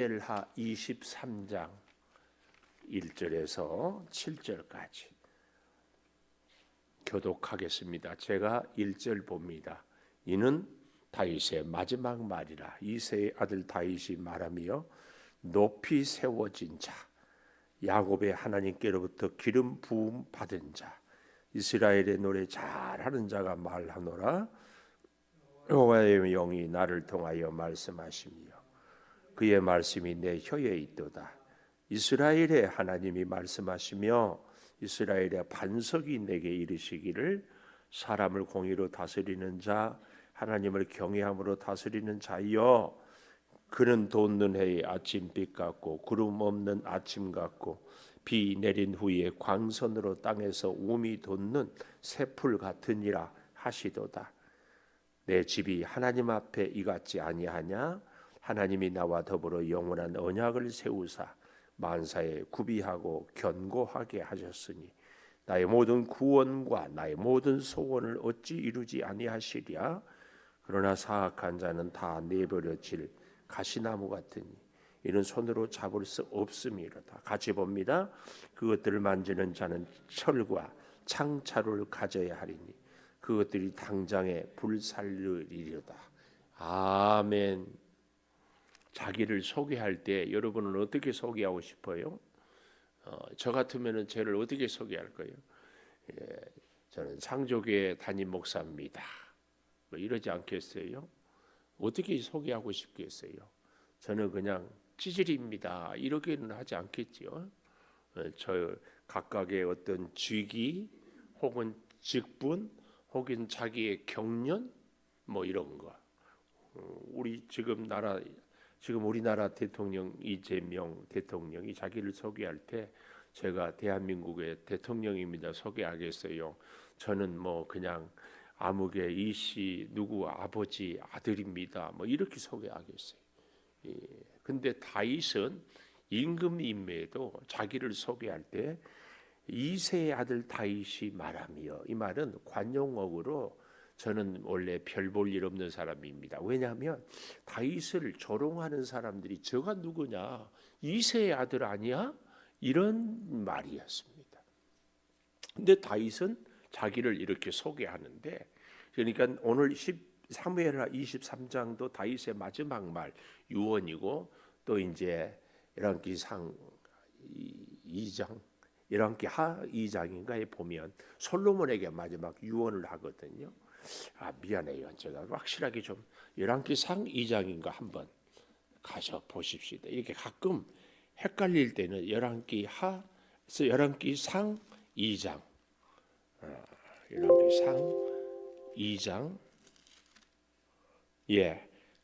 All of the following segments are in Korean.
사무엘하 23장 1절에서 7절까지 교독하겠습니다. 제가 1절 봅니다. 이는 다윗의 마지막 말이라. 이새의 아들 다윗이 말하며 높이 세워진 자, 야곱의 하나님께로부터 기름 부음 받은 자, 이스라엘의 노래 잘하는 자가 말하노라. 여호와의 영이 나를 통하여 말씀하시며 그의 말씀이 내 혀에 있도다. 이스라엘의 하나님이 말씀하시며 이스라엘의 반석이 내게 이르시기를 사람을 공의로 다스리는 자, 하나님을 경외함으로 다스리는 자여, 그는 돋는 해의 아침빛 같고 구름 없는 아침 같고 비 내린 후에 광선으로 땅에서 우미 돋는 새풀 같으니라 하시도다. 내 집이 하나님 앞에 이같지 아니하냐? 하나님이 나와 더불어 영원한 언약을 세우사 만사에 구비하고 견고하게 하셨으니 나의 모든 구원과 나의 모든 소원을 어찌 이루지 아니하시랴? 그러나 사악한 자는 다 내버려질 가시나무 같으니 이는 손으로 잡을 수 없음이로다. 같이 봅니다. 그것들을 만지는 자는 철과 창자루를 가져야 하리니 그것들이 당장에 불살르리로다. 아멘. 자기를 소개할 때 여러분은 어떻게 소개하고 싶어요? 저 같으면은 저를 어떻게 소개할 거예요? 저는 창조교회 담임 목사입니다. 뭐 이러지 않겠어요? 어떻게 소개하고 싶겠어요? 저는 그냥 찌질입니다. 이렇게는 하지 않겠지요. 저 각각의 어떤 직위 혹은 직분 혹은 자기의 경륜 뭐 이런 거. 지금 우리나라 대통령 이재명 대통령이 자기를 소개할 때 제가 대한민국의 대통령입니다 소개하겠어요. 저는 뭐 그냥 아무개 이씨 누구 아버지 아들입니다. 뭐 이렇게 소개하겠어요. 근데 다윗은 임금임에도 자기를 소개할 때 이새의 아들 다윗이 말하며, 이 말은 관용어구로 저는 원래 별 볼 일 없는 사람입니다. 왜냐하면 다윗을 조롱하는 사람들이 저가 누구냐? 이새의 아들 아니야? 이런 말이었습니다. 근데 다윗은 자기를 이렇게 소개하는데, 그러니까 오늘 사무엘하 23장도 다윗의 마지막 말 유언이고, 또 이제 열왕기상 2장 열왕기하 2장인가에 보면 솔로몬에게 마지막 유언을 하거든요. 미안해요. 제가 확실하게 좀 열왕기상 2장인가 한번 가서 보십시오. 이렇게 가끔 헷갈릴 때는 열왕기상 2장, 열왕기상 2장,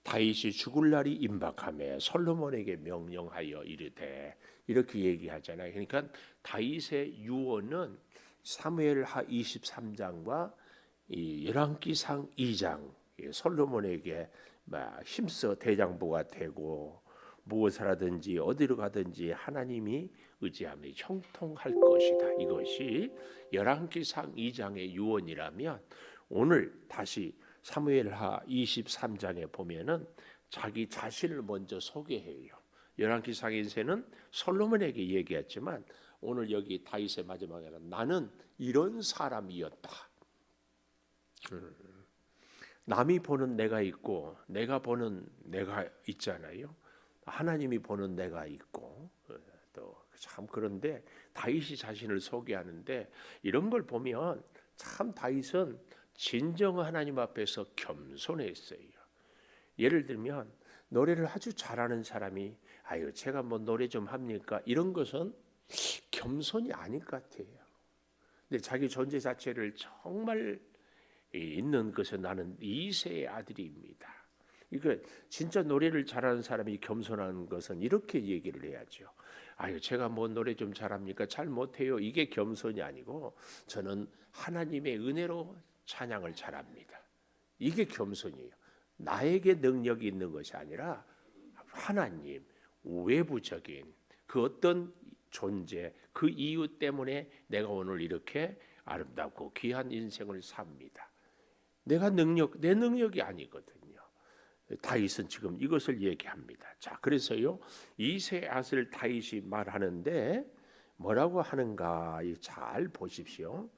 다윗이 죽을 날이 임박하며 솔로몬에게 명령하여 이르되, 이렇게 얘기하잖아요. 그러니까 다윗의 유언은 사무엘하 23장과 이 열왕기상 2장 솔로몬에게 힘써 대장부가 되고 무엇을 하든지 어디로 가든지 하나님이 의지하며 형통할 것이다. 이것이 열왕기상 2장의 유언이라면, 오늘 다시 사무엘하 23장에 보면은 자기 자신을 먼저 소개해요. 열왕기상에서는 솔로몬에게 얘기했지만 오늘 여기 다윗의 마지막에는 나는 이런 사람이었다. 남이 보는 내가 있고 내가 보는 내가 있잖아요. 하나님이 보는 내가 있고, 또 참 그런데 다윗이 자신을 소개하는데 이런 걸 보면 참 다윗은 진정 하나님 앞에서 겸손했어요. 예를 들면 노래를 아주 잘하는 사람이 아유 제가 뭐 노래 좀 합니까? 이런 것은 겸손이 아닐 것 같아요. 근데 자기 존재 자체를 정말 있는 것은 나는 이새의 아들입니다. 이거 진짜 노래를 잘하는 사람이 겸손한 것은 이렇게 얘기를 해야죠. 아유 제가 뭐 노래 좀 잘합니까? 잘 못해요. 이게 겸손이 아니고 저는 하나님의 은혜로 찬양을 잘합니다. 이게 겸손이에요. 나에게 능력이 있는 것이 아니라 하나님, 외부적인 그 어떤 존재, 그 이유 때문에 내가 오늘 이렇게 아름답고 귀한 인생을 삽니다. 내 능력이 아니거든요. 다윗은 지금 이것을 얘기합니다. 자, 그래서요 이세 아들 다윗이 말하는데 뭐라고 하는가 잘 보십시오.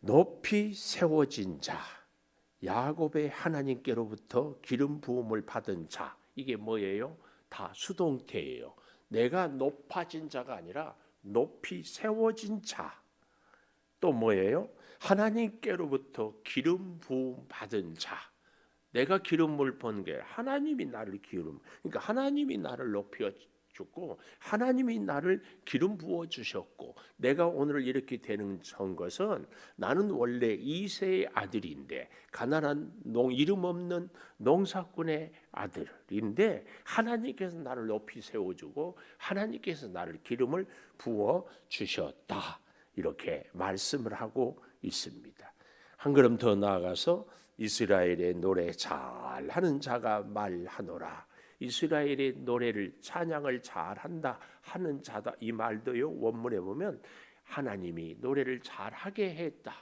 높이 세워진 자, 야곱의 하나님께로부터 기름 부음을 받은 자, 이게 뭐예요? 다 수동태예요. 내가 높아진 자가 아니라 높이 세워진 자. 또 뭐예요? 하나님께로부터 기름 부음 받은 자. 내가 기름을 본 게 하나님이 나를 그러니까 하나님이 나를 높여 줬고 하나님이 나를 기름 부어 주셨고 내가 오늘 이렇게 되는 것은 나는 원래 이세의 아들인데 가난한 이름 없는 농사꾼의 아들인데 하나님께서 나를 높이 세워주고 하나님께서 나를 기름을 부어 주셨다. 이렇게 말씀을 하고 있습니다. 한 걸음 더 나아가서 이스라엘의 노래 잘하는 자가 말하노라. 이스라엘의 노래를 찬양을 잘한다 하는 자다. 이 말도요 원문에 보면 하나님이 노래를 잘하게 했다.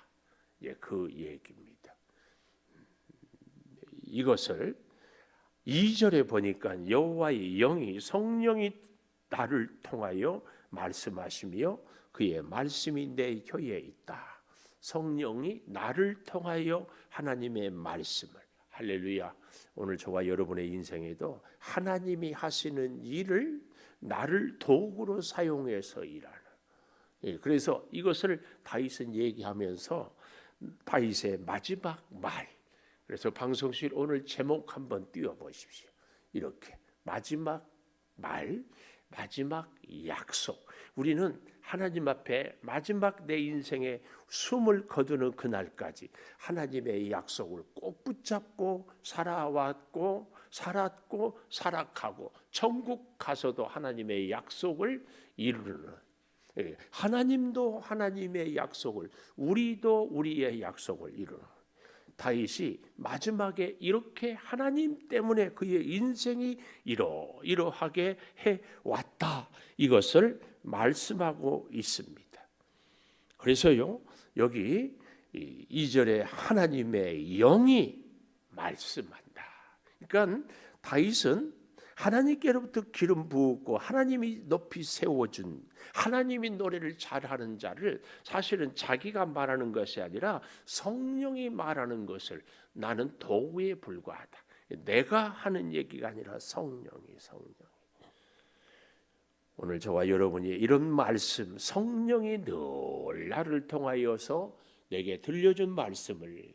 예, 그 얘기입니다. 이것을 2절에 보니까 여호와의 영이 성령이 나를 통하여 말씀하시며 그의 말씀이 내 혀에 있다. 성령이 나를 통하여 하나님의 말씀을 할렐루야. 오늘 저와 여러분의 인생에도 하나님이 하시는 일을 나를 도구로 사용해서 일하는. 그래서 이것을 다윗은 얘기하면서 다윗의 마지막 말. 그래서 방송실 오늘 제목 한번 띄워보십시오. 이렇게 마지막 말, 마지막 약속. 우리는 하나님 앞에 마지막 내 인생의 숨을 거두는 그날까지 하나님의 약속을 꼭 붙잡고 살았고 살아가고 천국 가서도 하나님의 약속을 이루는, 하나님도 하나님의 약속을, 우리도 우리의 약속을 이루는 다윗이 마지막에 이렇게 하나님 때문에 그의 인생이 이러하게 해왔다. 이것을 말씀하고 있습니다. 그래서요 여기 2절에 하나님의 영이 말씀한다. 그러니까 다윗은 하나님께로부터 기름 부었고 하나님이 높이 세워준 하나님이 노래를 잘하는 자를 사실은 자기가 말하는 것이 아니라 성령이 말하는 것을 나는 도구에 불과하다. 내가 하는 얘기가 아니라 성령이. 오늘 저와 여러분이 이런 말씀 성령이 늘 나를 통하여서 내게 들려준 말씀을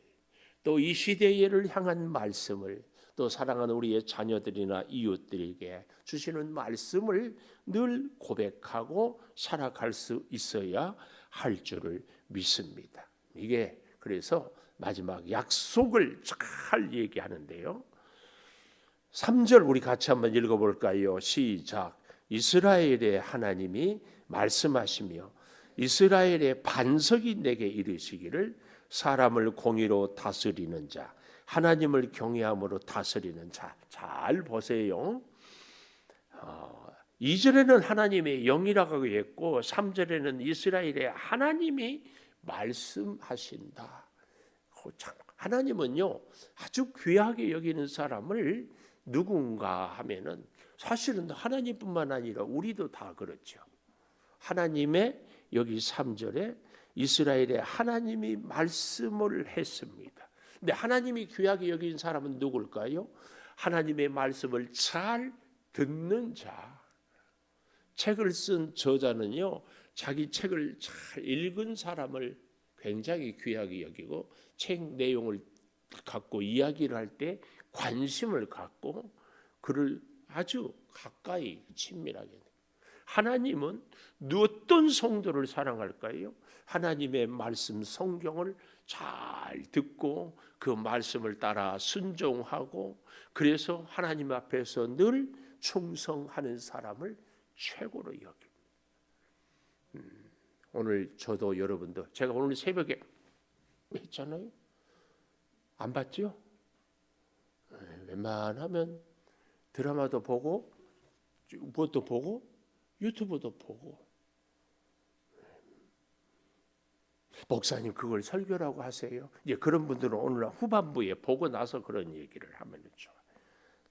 또 이 시대를 향한 말씀을 또 사랑하는 우리의 자녀들이나 이웃들에게 주시는 말씀을 늘 고백하고 살아갈 수 있어야 할 줄을 믿습니다. 이게 그래서 마지막 약속을 잘 얘기하는데요. 3절 우리 같이 한번 읽어볼까요? 시작. 이스라엘의 하나님이 말씀하시며 이스라엘의 반석이 내게 이르시기를 사람을 공의로 다스리는 자 하나님을 경외함으로 다스리는 자. 잘 보세요. 2절에는 하나님의 영이라고 했고 3절에는 이스라엘의 하나님이 말씀하신다. 하나님은요 아주 귀하게 여기는 사람을 누군가 하면은 사실은 하나님뿐만 아니라 우리도 다 그렇죠. 하나님의 여기 3절에 이스라엘의 하나님이 말씀을 했습니다. 근데 하나님이 귀하게 여긴 사람은 누굴까요? 하나님의 말씀을 잘 듣는 자. 책을 쓴 저자는요 자기 책을 잘 읽은 사람을 굉장히 귀하게 여기고 책 내용을 갖고 이야기를 할 때 관심을 갖고 그를 아주 가까이 친밀하게. 하나님은 어떤 성도를 사랑할까요? 하나님의 말씀 성경을 잘 듣고 그 말씀을 따라 순종하고 그래서 하나님 앞에서 늘 충성하는 사람을 최고로 여깁니다. 오늘 저도 여러분도 제가 오늘 새벽에 했잖아요. 안 봤죠? 웬만하면 드라마도 보고 무엇도 보고 유튜브도 보고. 목사님 그걸 설교라고 하세요? 이제 그런 분들은 오늘 후반부에 보고 나서 그런 얘기를 하면 좋아요.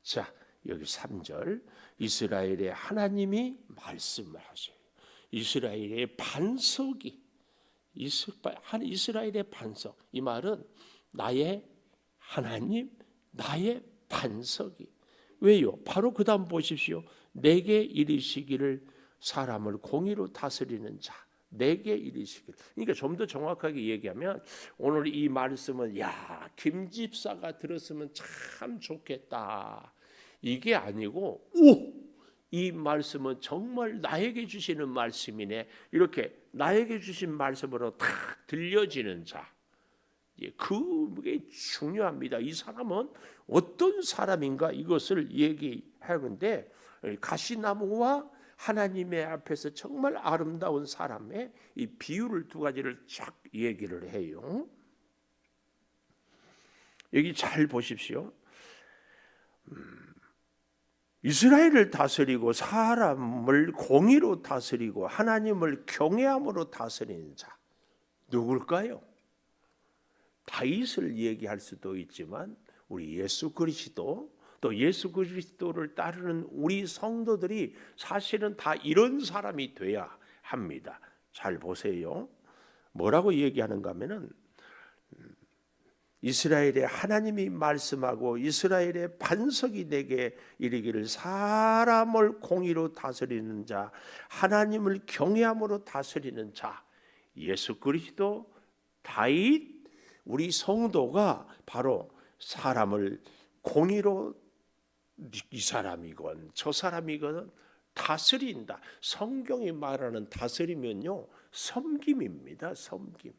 자, 여기 3절 이스라엘의 하나님이 말씀을 하셔요. 이스라엘의 반석이 이스라엘의 반석, 이 말은 나의 하나님, 나의 반석이. 왜요? 바로 그 다음 보십시오. 내게 이르시기를 사람을 공의로 다스리는 자, 내게 이르시기를. 그러니까 좀 더 정확하게 얘기하면 오늘 이 말씀은 야, 김 집사가 들었으면 참 좋겠다, 이게 아니고 이 말씀은 정말 나에게 주시는 말씀이네, 이렇게 나에게 주신 말씀으로 딱 들려지는 자, 그게 중요합니다. 이 사람은 어떤 사람인가, 이것을 얘기하는데 가시나무와 하나님의 앞에서 정말 아름다운 사람의 이 비유를 두 가지를 쫙 얘기를 해요. 여기 잘 보십시오. 이스라엘을 다스리고 사람을 공의로 다스리고 하나님을 경외함으로 다스리는 자, 누굴까요? 다윗을 얘기할 수도 있지만 우리 예수 그리스도, 또 예수 그리스도를 따르는 우리 성도들이 사실은 다 이런 사람이 돼야 합니다. 잘 보세요. 뭐라고 얘기하는가 하면은 이스라엘의 하나님이 말씀하고 이스라엘의 반석이 내게 이르기를 사람을 공의로 다스리는 자, 하나님을 경외함으로 다스리는 자, 예수 그리스도, 다윗, 우리 성도가 바로 사람을 공의로 이 사람이건 저 사람이건 다스린다. 성경이 말하는 다스리면요, 섬김입니다. 섬김.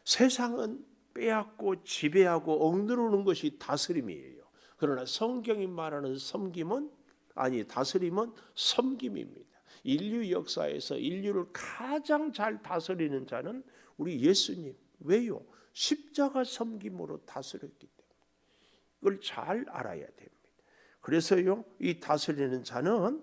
세상은 빼앗고 지배하고 억누르는 것이 다스림이에요. 그러나 성경이 말하는 섬김은, 아니 다스림은 섬김입니다. 인류 역사에서 인류를 가장 잘 다스리는 자는 우리 예수님. 왜요? 십자가 섬김으로 다스렸기 때문에. 이걸 잘 알아야 됩니다. 그래서요, 이 다스리는 자는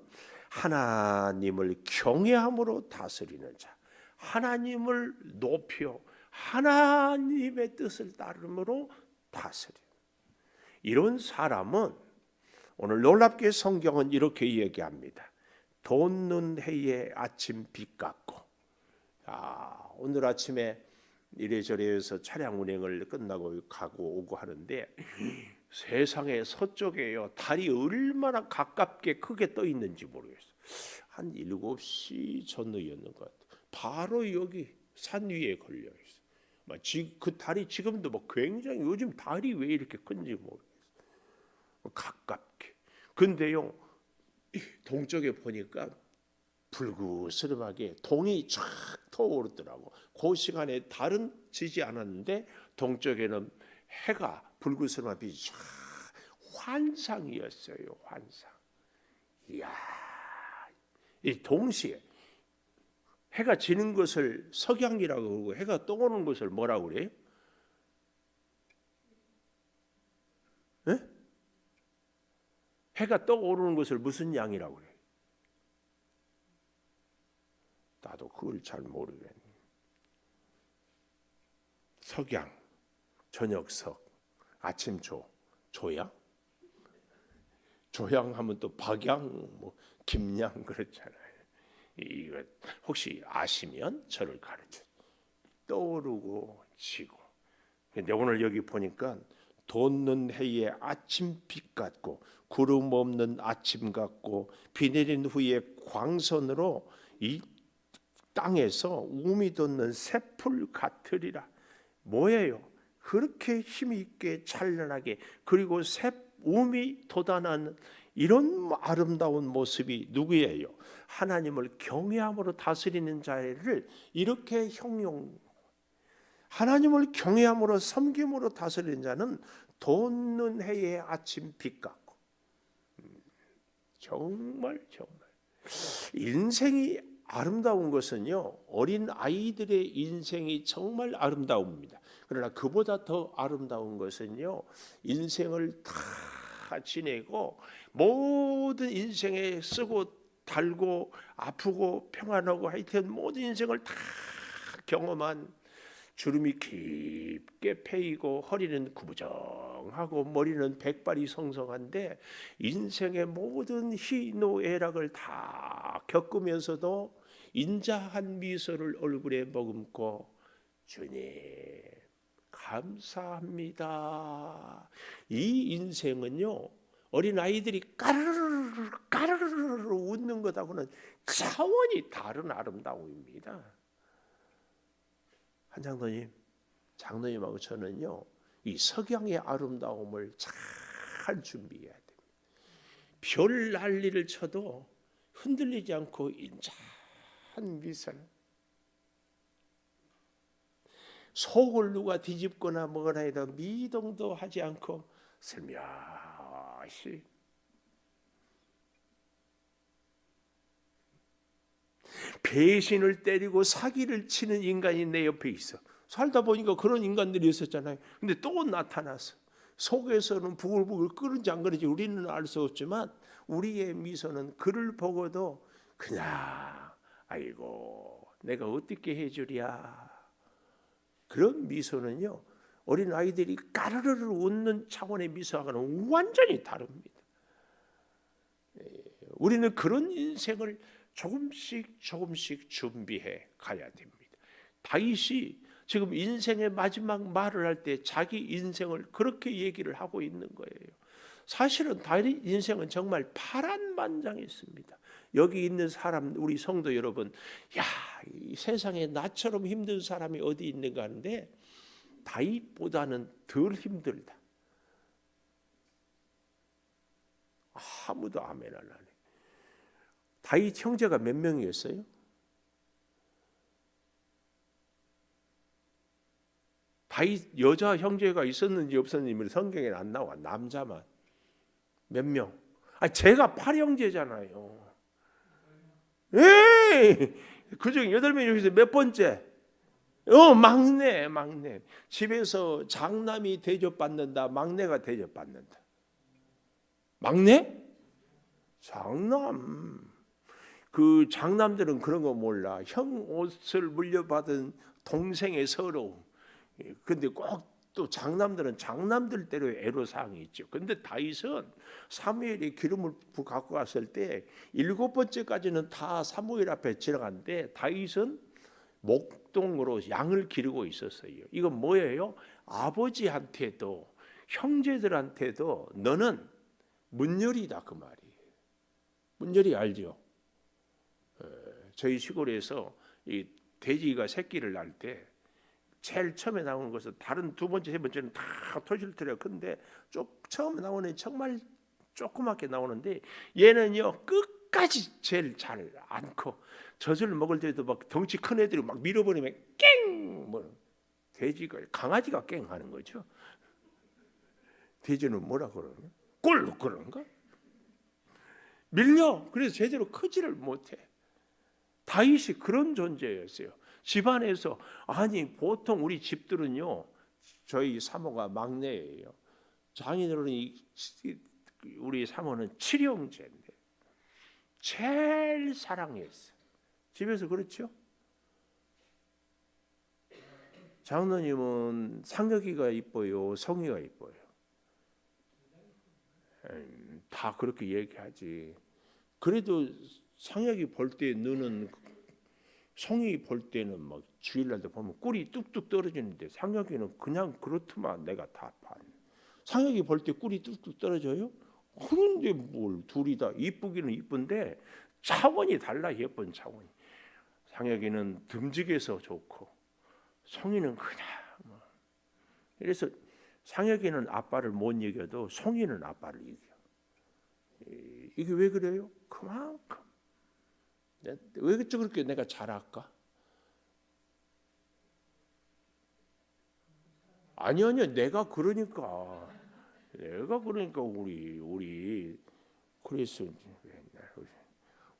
하나님을 경외함으로 다스리는 자, 하나님을 높여 하나님의 뜻을 따름으로 다스려. 이런 사람은 오늘 놀랍게 성경은 이렇게 얘기합니다. 돋는 해의 아침 빛 같고. 오늘 아침에 이래저래 해서 차량 운행을 끝나고 가고 오고 하는데 세상에 서쪽에요, 달이 얼마나 가깝게 크게 떠 있는지 모르겠어요. 한 7시 전후였는 것 같아요. 바로 여기 산 위에 걸려 있어요. 그 달이 지금도 굉장히, 요즘 달이 왜 이렇게 큰지 모르겠어요. 가깝게. 근데요, 동쪽에 보니까 불그스름하게 동이 쫙 터오르더라고. 그 시간에 달은 지지 않았는데 동쪽에는 해가 불그스름한 빛이 쫙, 환상이었어요. 환상. 이야, 이 동시에 해가 지는 것을 석양이라고 그러고 해가 떠오르는 것을 뭐라고 그래요? 네? 해가 떠오르는 것을 무슨 양이라고 그래요? 나도 그걸 잘 모르겠네. 석양, 저녁석, 아침조, 조양? 조양하면 또 박양, 김양 그렇잖아요. 이거 혹시 아시면 저를 가르쳐. 떠오르고 지고. 근데 오늘 여기 보니까 돋는 해의 아침빛 같고 구름 없는 아침 같고 비 내린 후에 광선으로 이 땅에서 움이 돋는 새풀 같으리라. 뭐예요? 그렇게 힘 있게 찬란하게, 그리고 움이 돋아나는 이런 아름다운 모습이 누구예요? 하나님을 경외함으로 다스리는 자를 이렇게 형용. 하나님을 경외함으로 섬김으로 다스리는 자는 돋는 해의 아침 빛 같고. 정말 인생이 아름다운 것은요, 어린 아이들의 인생이 정말 아름다웁니다. 그러나 그보다 더 아름다운 것은요, 인생을 다 지내고 모든 인생에 쓰고 달고 아프고 평안하고 하여튼 모든 인생을 다 경험한 주름이 깊게 패이고 허리는 구부정하고 머리는 백발이 성성한데 인생의 모든 희노애락을 다 겪으면서도 인자한 미소를 얼굴에 머금고 주님 감사합니다. 이 인생은요 어린 아이들이 까르르르 까르르르 웃는 것하고는 차원이 다른 아름다움입니다. 한장로님, 장로님하고 저는요 이 석양의 아름다움을 잘 준비해야 됩니다. 별 난리를 쳐도 흔들리지 않고 인자한 미소, 속을 누가 뒤집거나 뭐거나 해도 미동도 하지 않고 슬며시 배신을 때리고 사기를 치는 인간이 내 옆에 있어. 살다 보니까 그런 인간들이 있었잖아요. 근데 또 나타났어. 속에서는 부글부글 끓는지 안 끓는지 우리는 알 수 없지만 우리의 미소는 그를 보고도 그냥 아이고 내가 어떻게 해주랴. 그런 미소는요 어린 아이들이 까르르르 웃는 차원의 미소하고는 완전히 다릅니다. 우리는 그런 인생을 조금씩 준비해 가야 됩니다. 다윗이 지금 인생의 마지막 말을 할 때 자기 인생을 그렇게 얘기를 하고 있는 거예요. 사실은 다윗 인생은 정말 파란만장했습니다. 여기 있는 사람 우리 성도 여러분, 야, 이 세상에 나처럼 힘든 사람이 어디 있는가 하는데 다윗보다는 덜 힘들다. 아무도 아멘 안 하네. 다윗 형제가 몇 명이었어요? 다윗 여자 형제가 있었는지 없었는지 성경에 안 나와. 남자만 몇 명? 제가 8형제잖아요. 에이, 그중 8명 중에서 몇 번째? 막내. 집에서 장남이 대접받는다, 막내가 대접받는다. 막내? 장남. 그 장남들은 그런 거 몰라. 형 옷을 물려받은 동생의 서러움. 근데 꼭 또 장남들은 장남들대로의 애로사항이 있죠. 근데 다윗은 사무엘이 기름을 갖고 갔을 때 7번째까지는 다 사무엘 앞에 지나갔는데 다윗은 목동으로 양을 기르고 있었어요. 이건 뭐예요? 아버지한테도 형제들한테도 너는 문열이다 그 말이에요. 문열이 알죠? 저희 시골에서 이 돼지가 새끼를 낳을 때 제일 처음에 나오는 것은 다른 두 번째, 세 번째는 다 토실토리가 큰데 처음에 나오는 정말 조그맣게 나오는데 얘는요 끝까지 제일 잘 않고 젖을 먹을 때도 막 덩치 큰 애들이 막 밀어버리면 깽! 뭐 돼지가 강아지가 깽 하는 거죠. 돼지는 뭐라 그러냐? 꼴 그런가? 밀려. 그래서 제대로 크지를 못해. 다윗이 그런 존재였어요. 집안에서 아니 보통 우리 집들은요 저희 사모가 막내예요. 장인어른은 우리 사모는 7형제인데 제일 사랑했어. 집에서 그렇죠? 장로님은 상혁이가 이뻐요, 성희가 이뻐요? 다 그렇게 얘기하지. 그래도 상혁이 볼 때 너는 성이 볼 때는 막 주일날도 보면 꿀이 뚝뚝 떨어지는데 상혁이는 그냥 그렇더만 내가 다 봐. 상혁이 볼 때 꿀이 뚝뚝 떨어져요? 그런데 뭘 둘이 다 이쁘기는 이쁜데 차원이 달라. 예쁜 차원이. 상혁이는 듬직해서 좋고 성이는 그냥 뭐. 그래서 상혁이는 아빠를 못 이겨도 성이는 아빠를 이겨. 이게 왜 그래요? 그만큼. 왜 그렇게 내가 잘할까? 아니요. 내가 그러니까 우리 그래서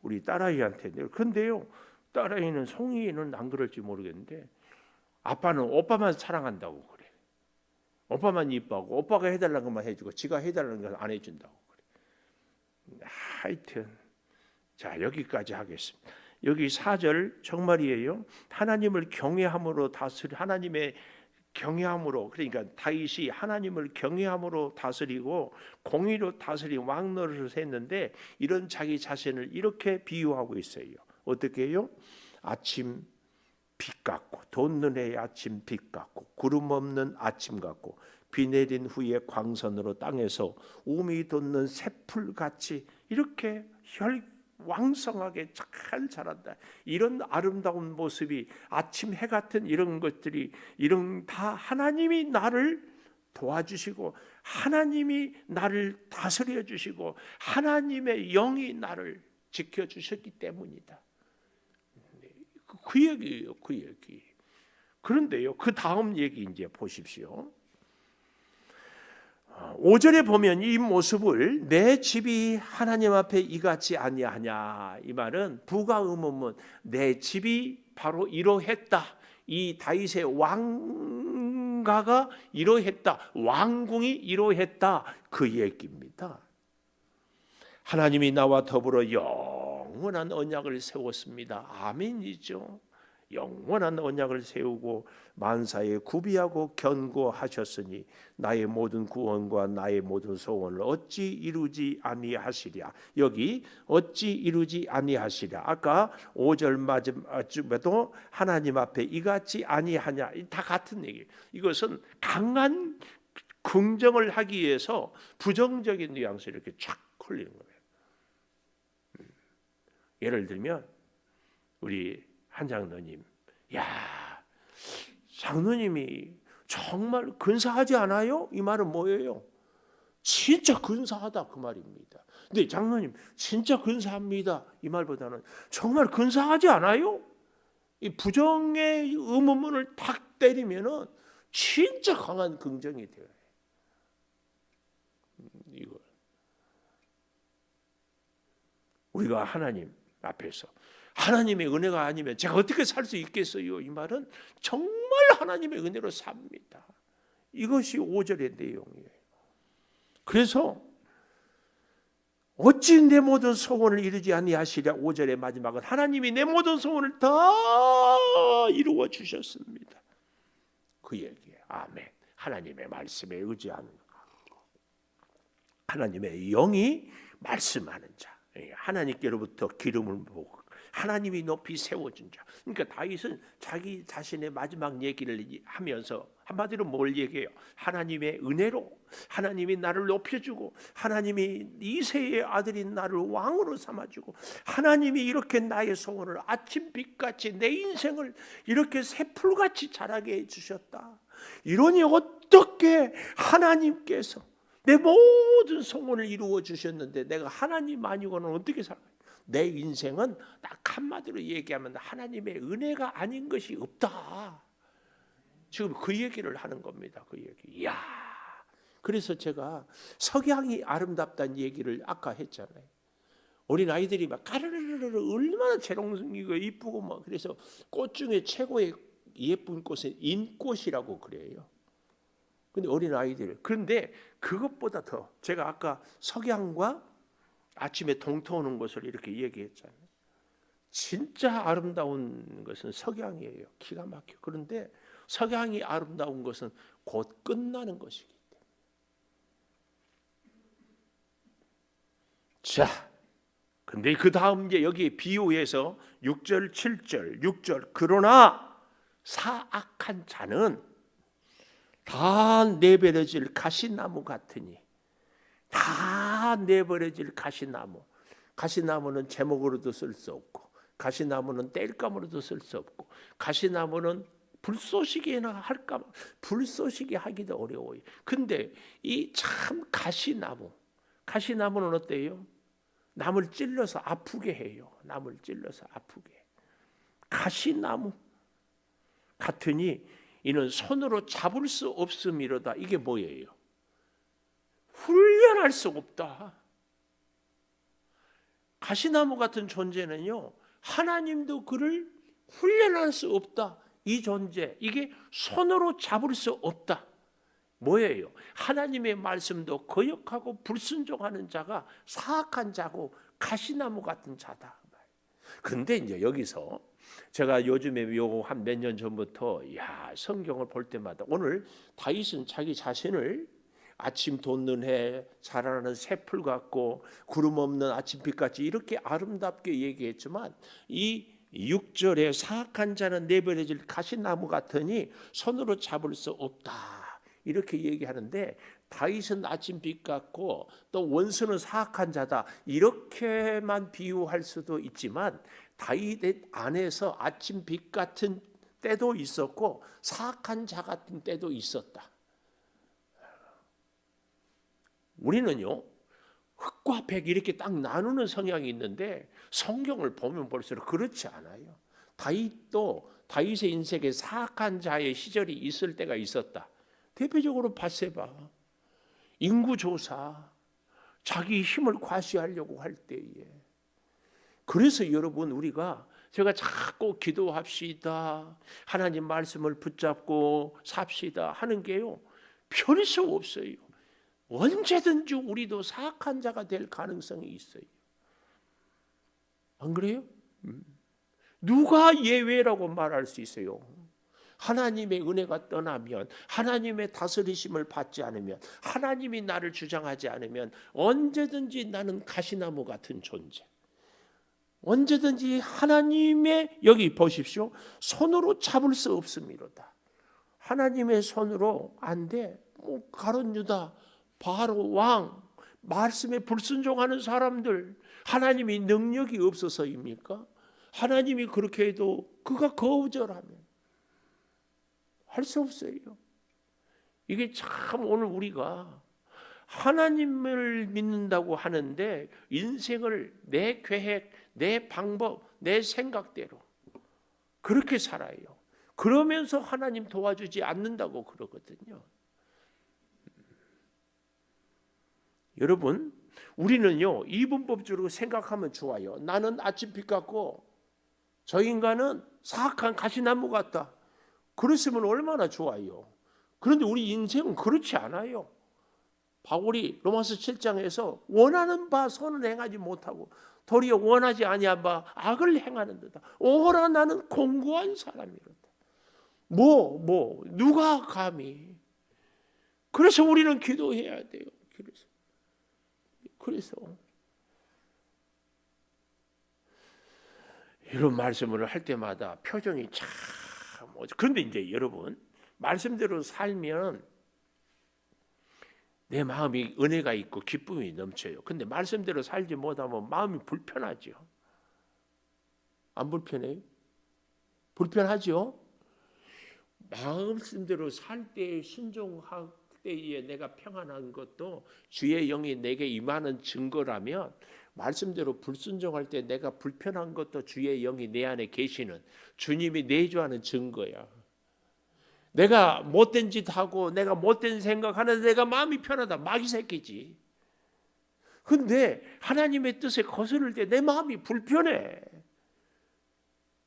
우리 딸아이한테 근데요 딸아이는 송이는 안 그럴지 모르겠는데 아빠는 오빠만 사랑한다고 그래. 오빠만 이뻐하고 오빠가 해달라는 것만 해주고 지가 해달라는 건 안 해준다고 그래. 하여튼 자 여기까지 하겠습니다. 여기 4절 정말이에요. 하나님을 경외함으로 하나님의 경외함으로, 그러니까 다윗이 하나님을 경외함으로 다스리고 공의로 다스린 왕노릇을 했는데 이런 자기 자신을 이렇게 비유하고 있어요. 어떻게 해요? 아침 빛 같고 돋는 해의 아침 빛 같고 구름 없는 아침 같고 비 내린 후에 광선으로 땅에서 우미 돋는 새풀같이 이렇게 왕성하게 잘 자란다. 이런 아름다운 모습이 아침 해 같은 이런 것들이 이런 다 하나님이 나를 도와주시고 하나님이 나를 다스려 주시고 하나님의 영이 나를 지켜주셨기 때문이다. 그 얘기예요. 그 얘기. 그런데요, 그 다음 얘기 이제 보십시오. 5절에 보면 이 모습을 내 집이 하나님 앞에 이같이 아니하냐, 이 말은 부가의문문, 내 집이 바로 이러했다. 이 다윗의 왕가가 이러했다. 왕궁이 이러했다. 그 얘기입니다. 하나님이 나와 더불어 영원한 언약을 세웠습니다. 아멘이죠. 영원한 언약을 세우고 만사에 구비하고 견고하셨으니 나의 모든 구원과 나의 모든 소원을 어찌 이루지 아니하시랴. 여기 어찌 이루지 아니하시랴. 아까 5절 마지막에도 하나님 앞에 이같이 아니하냐, 다 같은 얘기. 이것은 강한 긍정을 하기 위해서 부정적인 뉘앙스를 이렇게 쫙 흘리는 거예요. 예를 들면 우리 한 장로님, 야, 장로님이 정말 근사하지 않아요? 이 말은 뭐예요? 진짜 근사하다 그 말입니다. 근데 장로님 진짜 근사합니다 이 말보다는 정말 근사하지 않아요? 이 부정의 의문문을 탁 때리면은 진짜 강한 긍정이 돼요. 이거 우리가 하나님 앞에서 하나님의 은혜가 아니면 제가 어떻게 살 수 있겠어요? 이 말은 정말 하나님의 은혜로 삽니다. 이것이 5절의 내용이에요. 그래서 어찌 내 모든 소원을 이루지 아니하시랴. 5절의 마지막은 하나님이 내 모든 소원을 다 이루어 주셨습니다. 그 얘기예요. 아멘. 하나님의 말씀에 의지하는 하나님의 영이 말씀하는 자, 하나님께로부터 기름을 보고 하나님이 높이 세워준 자. 그러니까 다윗은 자기 자신의 마지막 얘기를 하면서 한마디로 뭘 얘기해요? 하나님의 은혜로 하나님이 나를 높여주고 하나님이 이새의 아들인 나를 왕으로 삼아주고 하나님이 이렇게 나의 소원을 아침빛같이 내 인생을 이렇게 새풀같이 자라게 해주셨다. 이러니 어떻게 하나님께서 내 모든 소원을 이루어 주셨는데 내가 하나님 아니고는 어떻게 살아요? 내 인생은 딱 한마디로 얘기하면 하나님의 은혜가 아닌 것이 없다. 지금 그 얘기를 하는 겁니다. 그 얘기. 이야. 그래서 제가 석양이 아름답다는 얘기를 아까 했잖아요. 어린 아이들이 막 까르르르르 얼마나 재롱이고 이쁘고 막 그래서 꽃 중에 최고의 예쁜 꽃은 인꽃이라고 그래요. 근데 어린 아이들. 그런데 그것보다 더 제가 아까 석양과 아침에 동터 오는 것을 이렇게 얘기했잖아요. 진짜 아름다운 것은 석양이에요. 기가 막혀. 그런데 석양이 아름다운 것은 곧 끝나는 것이기 때문에. 자, 근데 그 다음 이제 여기 비유해서 6절, 7절, 6절. 그러나 사악한 자는 다 내버려질 가시나무 같으니, 다 내버려질 가시나무. 가시나무는 제목으로도 쓸 수 없고, 가시나무는 땔감으로도 쓸 수 없고, 가시나무는 불쏘시개나 할까, 불쏘시개 하기도 어려워요. 근데 이 참 가시나무는 어때요? 남을 찔러서 아프게 해요. 남을 찔러서 아프게. 가시나무 같으니 이는 손으로 잡을 수 없음이로다. 이게 뭐예요? 훈련할 수 없다. 가시나무 같은 존재는요, 하나님도 그를 훈련할 수 없다. 이 존재, 이게 손으로 잡을 수 없다. 뭐예요? 하나님의 말씀도 거역하고 불순종하는 자가 사악한 자고 가시나무 같은 자다. 근데 이제 여기서 제가 요즘에 요 한 몇 년 전부터 성경을 볼 때마다 오늘 다윗은 자기 자신을 아침 돋는 해 자라나는 새풀 같고 구름 없는 아침빛같이 이렇게 아름답게 얘기했지만 이 6절에 사악한 자는 내버려질 가시나무 같으니 손으로 잡을 수 없다 이렇게 얘기하는데 다윗은 아침빛 같고 또 원수는 사악한 자다 이렇게만 비유할 수도 있지만 다윗의 안에서 아침빛 같은 때도 있었고 사악한 자 같은 때도 있었다. 우리는요 흑과 백 이렇게 딱 나누는 성향이 있는데 성경을 보면 볼수록 그렇지 않아요. 다윗도 다윗의 인생에 사악한 자의 시절이 있을 때가 있었다. 대표적으로 밧세바 인구조사 자기 힘을 과시하려고 할 때에 그래서 여러분 우리가 제가 자꾸 기도합시다 하나님 말씀을 붙잡고 삽시다 하는 게요 별 수 없어요. 언제든지 우리도 사악한 자가 될 가능성이 있어요. 안 그래요? 누가 예외라고 말할 수 있어요? 하나님의 은혜가 떠나면 하나님의 다스리심을 받지 않으면 하나님이 나를 주장하지 않으면 언제든지 나는 가시나무 같은 존재 언제든지 하나님의 여기 보십시오 손으로 잡을 수 없음이로다. 하나님의 손으로 안 돼. 가룟 유다 바로 왕 말씀에 불순종하는 사람들 하나님이 능력이 없어서입니까? 하나님이 그렇게 해도 그가 거절하면 할 수 없어요. 이게 참 오늘 우리가 하나님을 믿는다고 하는데 인생을 내 계획, 내 방법, 내 생각대로 그렇게 살아요. 그러면서 하나님 도와주지 않는다고 그러거든요. 여러분 우리는요 이분법적으로 생각하면 좋아요. 나는 아침빛 같고 저 인간은 사악한 가시나무 같다. 그랬으면 얼마나 좋아요. 그런데 우리 인생은 그렇지 않아요. 바울이 로마서 7장에서 원하는 바 선을 행하지 못하고 도리어 원하지 아니한 바 악을 행하는 듯다. 오호라 나는 공고한 사람이로다. 누가 감히. 그래서 우리는 기도해야 돼요. 그래서 이런 말씀을 할 때마다 표정이 참 그런데 이제 여러분 말씀대로 살면 내 마음이 은혜가 있고 기쁨이 넘쳐요. 근데 말씀대로 살지 못하면 마음이 불편하죠. 안 불편해요? 불편하죠? 말씀대로 살 때 순종할 때에 내가 평안한 것도 주의 영이 내게 임하는 증거라면 말씀대로 불순종할 때 내가 불편한 것도 주의 영이 내 안에 계시는 주님이 내주하는 증거야. 내가 못된 짓 하고 내가 못된 생각하는데 내가 마음이 편하다. 마귀 새끼지. 근데 하나님의 뜻에 거스를 때 내 마음이 불편해.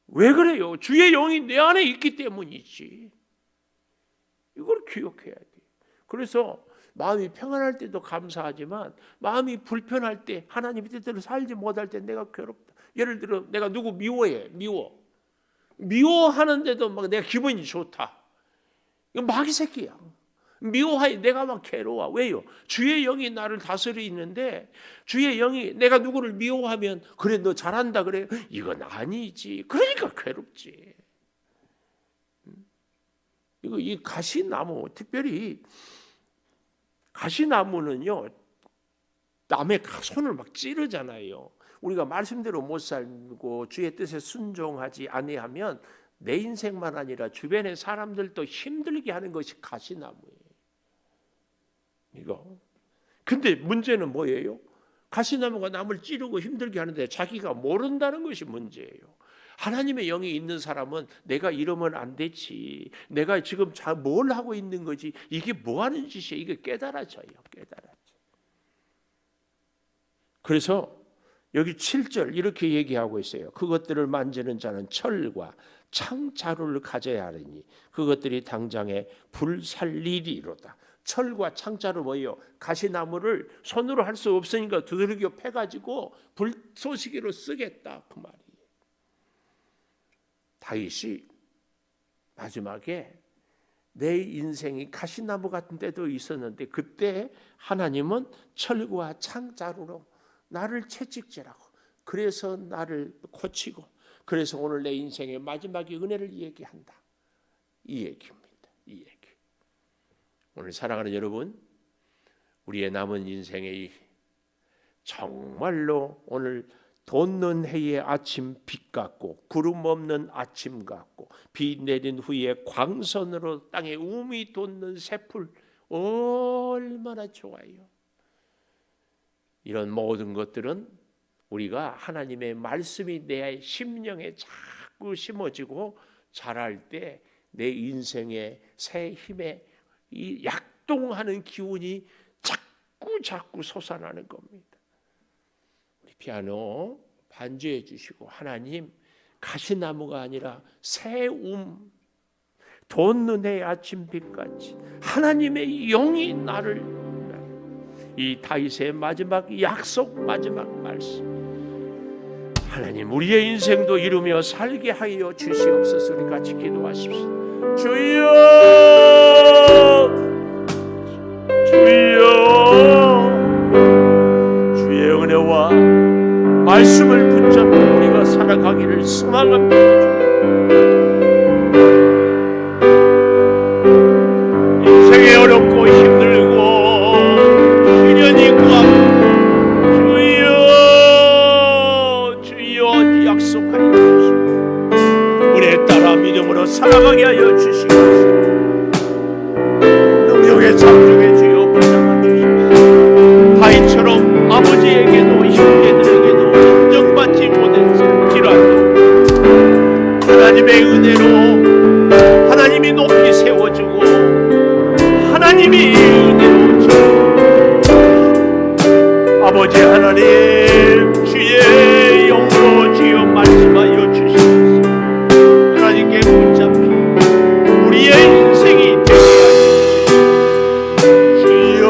왜 그래요? 주의 영이 내 안에 있기 때문이지. 이걸 기억해야 돼. 그래서 마음이 평안할 때도 감사하지만 마음이 불편할 때 하나님의 뜻대로 살지 못할 때 내가 괴롭다. 예를 들어 내가 누구 미워하는데도 막 내가 기분이 좋다. 이거 마귀 새끼야. 미워하니 내가 막 괴로워. 왜요? 주의 영이 나를 다스리는데 주의 영이 내가 누구를 미워하면 그래 너 잘한다 그래. 이건 아니지. 그러니까 괴롭지. 이 가시나무 특별히 가시나무는요 남의 손을 막 찌르잖아요. 우리가 말씀대로 못 살고 주의 뜻에 순종하지 아니하면 내 인생만 아니라 주변의 사람들도 힘들게 하는 것이 가시나무예요. 이거. 근데 문제는 뭐예요? 가시나무가 남을 찌르고 힘들게 하는데 자기가 모른다는 것이 문제예요. 하나님의 영이 있는 사람은 내가 이러면 안 되지. 내가 지금 뭘 하고 있는 거지. 이게 뭐 하는 짓이야. 이게 깨달아져요. 그래서 여기 7절 이렇게 얘기하고 있어요. 그것들을 만지는 자는 철과 창자루를 가져야 하리니 그것들이 당장에 불살리리로다. 철과 창자루 뭐예요? 가시나무를 손으로 할 수 없으니까 두들겨 패가지고 불쏘시개로 쓰겠다 그 말이에요. 다윗이 마지막에 내 인생이 가시나무 같은 때도 있었는데 그때 하나님은 철과 창자루로 나를 채찍질하고 그래서 나를 고치고 그래서 오늘 내 인생의 마지막에 은혜를 얘기한다. 이 얘기입니다. 이 얘기. 오늘 사랑하는 여러분, 우리의 남은 인생의 정말로 오늘 돋는 해의 아침 빛 같고 구름 없는 아침 같고 비 내린 후에 광선으로 땅에 움이 돋는 새풀 얼마나 좋아요. 이런 모든 것들은 우리가 하나님의 말씀이 내 심령에 자꾸 심어지고 자랄 때 내 인생의 새 힘에 이 약동하는 기운이 자꾸 솟아나는 겁니다. 우리 피아노 반주해 주시고 하나님 가시나무가 아니라 새 돋는 해 아침빛같이 하나님의 영이 나를 이 다윗의 마지막 약속 마지막 말씀 하나님 우리의 인생도 이루며 살게 하여 주시옵소서. 우리 같이 기도하십시오. 주여 주여 주의 은혜와 말씀을 붙잡고 우리가 살아가기를 소망합니다. 인생이 어렵고 힘들고 시련이 구하고 주여 약속하여 주시고 우리에 따라 믿음으로 살아가게 하여 주시옵소서. 능력의 창조의 주여 붙잡아 주시옵소서. 다윗처럼 아버지에게도 형제들에게도 인정받지 못했을지라도 하나님의 은혜로 하나님이 높이 세워주고 하나님이 은혜로 주시옵소서. 아버지 하나님 주의 영으로 주여 말씀하여 주시옵소서. 하나님께 붙잡히 우리의 인생이 되게 하여 주여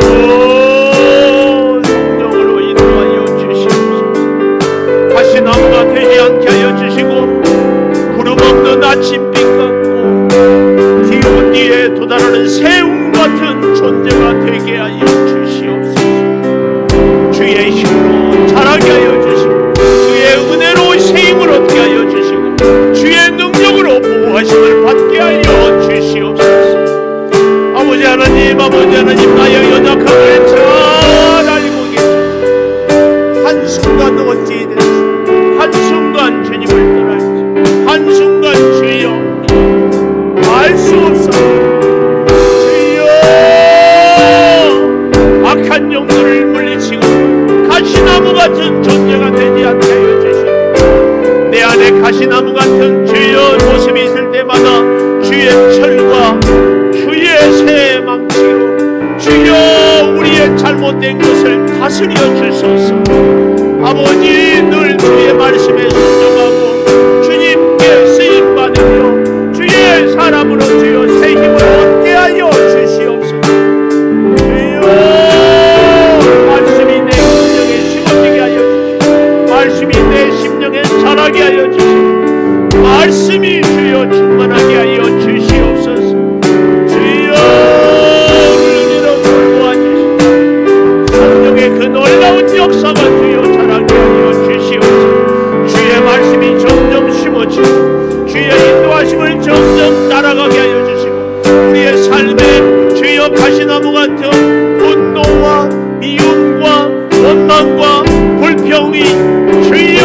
성령으로 인도하여 주시옵소서. 가시나무가 되지 않게 하여 주시고 구름 없는 아침빛 같고 기운 뒤에 도달하는 새움 같은 존재가 되게 하여 주시옵소서. 주의 힘으로 자라게 하여 주시고 주의 은혜로 새 힘을 얻게 하여 주시고 주의 능력으로 보호하심을 받게 하여 주시옵소서. 아버지 하나님 나의 연약함을 잘 알고 계시고 한순간 어찌되지 한순간 주님을 떠날지 한순간 주여 알 수 없어 주여 악한 영들을 물리치고 가시나무 같은 존재가 되지 않게 하여 주시고 내 안에 가시나무 같은 주여 모습이 있을 때마다 주의 철과 주의 새 망치로 주여 우리의 잘못된 것을 다스려 주소서. 아버지 늘 주의 말씀에 순종하고 주님께 쓰임받으며 주의 사람으로 주여 새 힘을 얻게 하여 주시옵소서. 주여 말씀이 내 심령에 심어지게 하여 주시고 말씀이 내 심령에 자라게 하여 주시고 말씀이 주여 충만하게 하여 주시옵소서. 주여 우리를 돌보아주시고 성령의 그 놀라운 역사가 주여 자라게 하여 주시옵소서. 주의 말씀이 점점 심어지고 주의 인도하심을 점점 따라가게 하여 주시고 우리의 삶에 주여 가시나무 같은 분노와 미움과 원망과 불평이 주여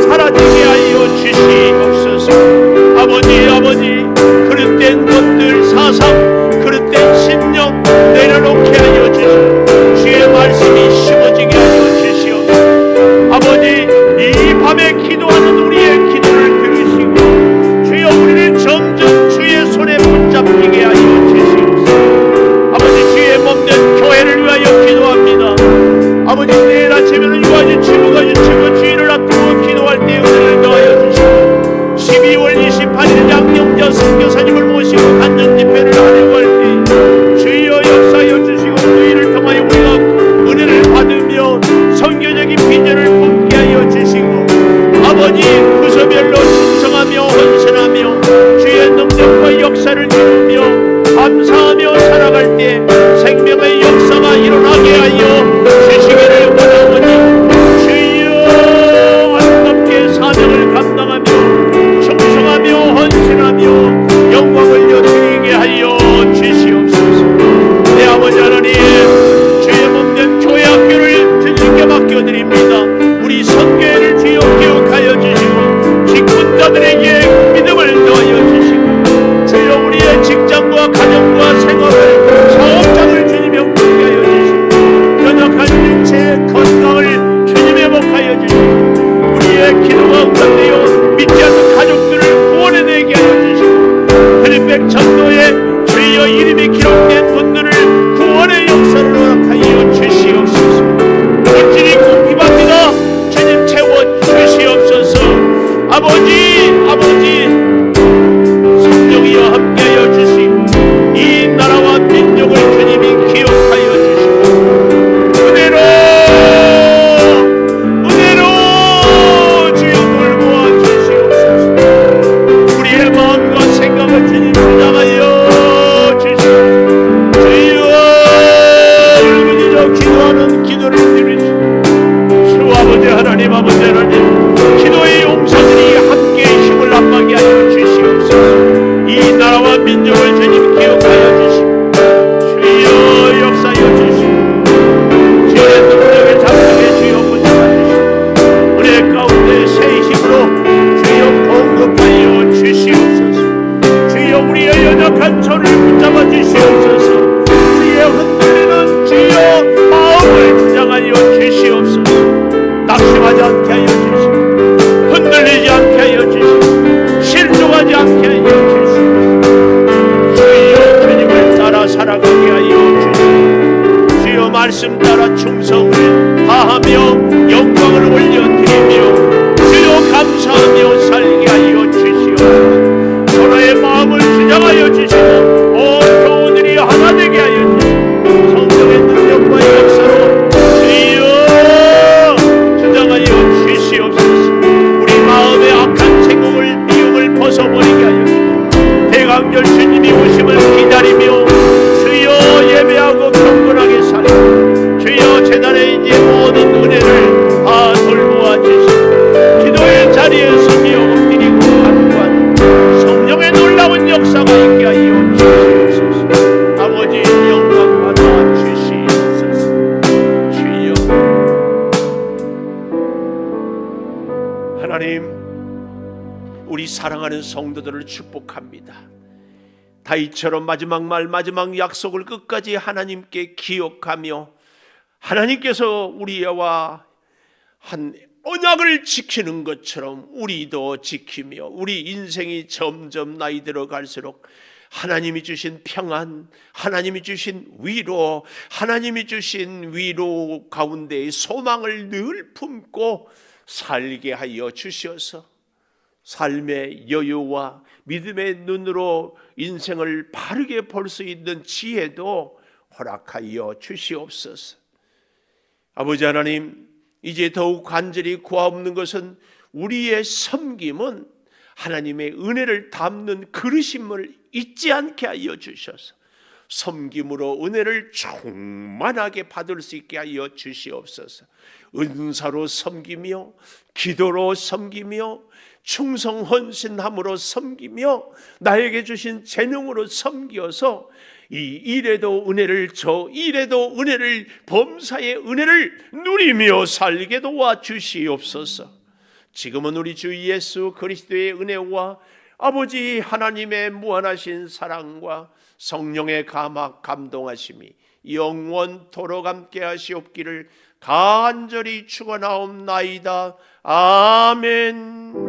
사라지게 하여 주시옵소서. 아버지 그릇된 것들 사상 그릇된 신념 내려놓게 하여 주시고 주의 말씀이 심어지게 하여 주시옵소서. 아버지 이 밤에 기도하는 우리의 기도를 들으시고 주여 우리를 점점 주의 손에 붙잡히게 하여 주시옵소서. 아버지 주의 몸된 교회를 위하여 기도합니다. 아버지 내일 아침에는 유아지 치부가 주시고 주의를 앞두고 기도할 때 은혜를 더하여 주시고 12월 28일 양영자 선교사님을 모시고 간전 집회를 하려고 할 때 주여 역사하여 주시고 그 일을 통하여 우리가 은혜를 받으며 선교적인 비전을 품게 하여 주시고 아버지 부서별로 충성하며 헌신하며 역사를 이루며 감사하며 살아갈 때 생명의 역사가 일어나게 하여 주시기를 원하오니 주여 아름답게 사명을 감당하며 충성하며 헌신하며 영광을 드리게 하여 주시옵소서. 내 아버지 하나님, 주의 몸된 교회 학교를 주님께 맡겨드립니다. 우리 선교회를 주여 기억하여 주시고 직분자들에게 믿음을 더하여 주시고 주여 우리의 직장과 가정과 생활을 사업장을 주님 영광하게 하여 주시고 연약한 육체의 건강을 주님 회복하여 주시고 우리의 기도가 응답되어 믿지 않는 가족들을 구원해내게 하여 주시고 필리핀 전도에 주여 이름이 기록된 분들을 구원의 역사를 허락하여 주시옵소서. 본질이 궁핍합니다. 주님 채워 주시옵소서. 아버지 성령이여 함께하여 주시고 이 나라와 민족을 주님이 기억하여 주시고 은혜로 주여 돌보아 주시옵소서. 우리의 마음과 생각을 주님 주장하여 주시고 주여 울부짖어 기도하는 기도를 들으시고 주 아버지 하나님 기도의 용사들이 함께 힘을 합하게 하여 주시옵소서. 이 나라와 민족을 주님 기억하여 주시고 주여 역사하여 주시고 지원의 능력을 작성해 주여 붙잡아주시고 은혜 가운데 새 힘으로 주여 공급하여 주시옵소서. 주여 우리의 연약한 손을 붙잡아 주시옵소서. 주의 흔들리는 주여 마음을 주장하여 주시옵소서. 낙심하지 않게 하여 주시고 흔들리지 않게 하여 주시고 실족하지 않게 하여 주시고 주여 주님을 따라 살아가게 하여 주시고 주여 말씀 따라 충성을 다하며 영광을 올려드리며 주여 감사하며 살게 하여 주시옵소서. 서로의 마음을 주장하여 주시고 온 교우들이 하나 되게 하여 주시고 성령의 능력과 역사로 주여 주장하여 주시옵소서. 우리 마음의 악한 생각을 미움을 벗어버리게 하여 주시고 대강절 주님이 오심을 기다리며 주여 예배하고 경건하게 살고 주여 제단에 이제 모든 은혜를 다 돌보아 주시고 기도의 자리에 서며 엎드리고 간구하는 성령의 놀라운 역사가 있게 하여 주시옵소서. 아버지 영광 받아 주시옵소서. 주여 하나님, 우리 사랑하는 성도들을 축복합니다. 다윗처럼 마지막 말 마지막 약속을 끝까지 하나님께 기억하며 하나님께서 우리와 한 언약을 지키는 것처럼 우리도 지키며 우리 인생이 점점 나이 들어갈수록 하나님이 주신 평안, 하나님이 주신 위로, 하나님이 주신 위로 가운데의 소망을 늘 품고 살게 하여 주셔서 삶의 여유와 믿음의 눈으로 인생을 바르게 볼 수 있는 지혜도 허락하여 주시옵소서. 아버지 하나님, 이제 더욱 간절히 구하옵는 것은 우리의 섬김은 하나님의 은혜를 담는 그릇임을 잊지 않게 하여 주셔서 섬김으로 은혜를 충만하게 받을 수 있게 하여 주시옵소서. 은사로 섬기며 기도로 섬기며 충성 헌신함으로 섬기며 나에게 주신 재능으로 섬겨서 이 일에도 은혜를 저 일에도 은혜를 범사의 은혜를 누리며 살게 도와 주시옵소서. 지금은 우리 주 예수 그리스도의 은혜와 아버지 하나님의 무한하신 사랑과 성령의 감동하심이 영원토록 함께 하시옵기를 간절히 축원하옵나이다. 아멘.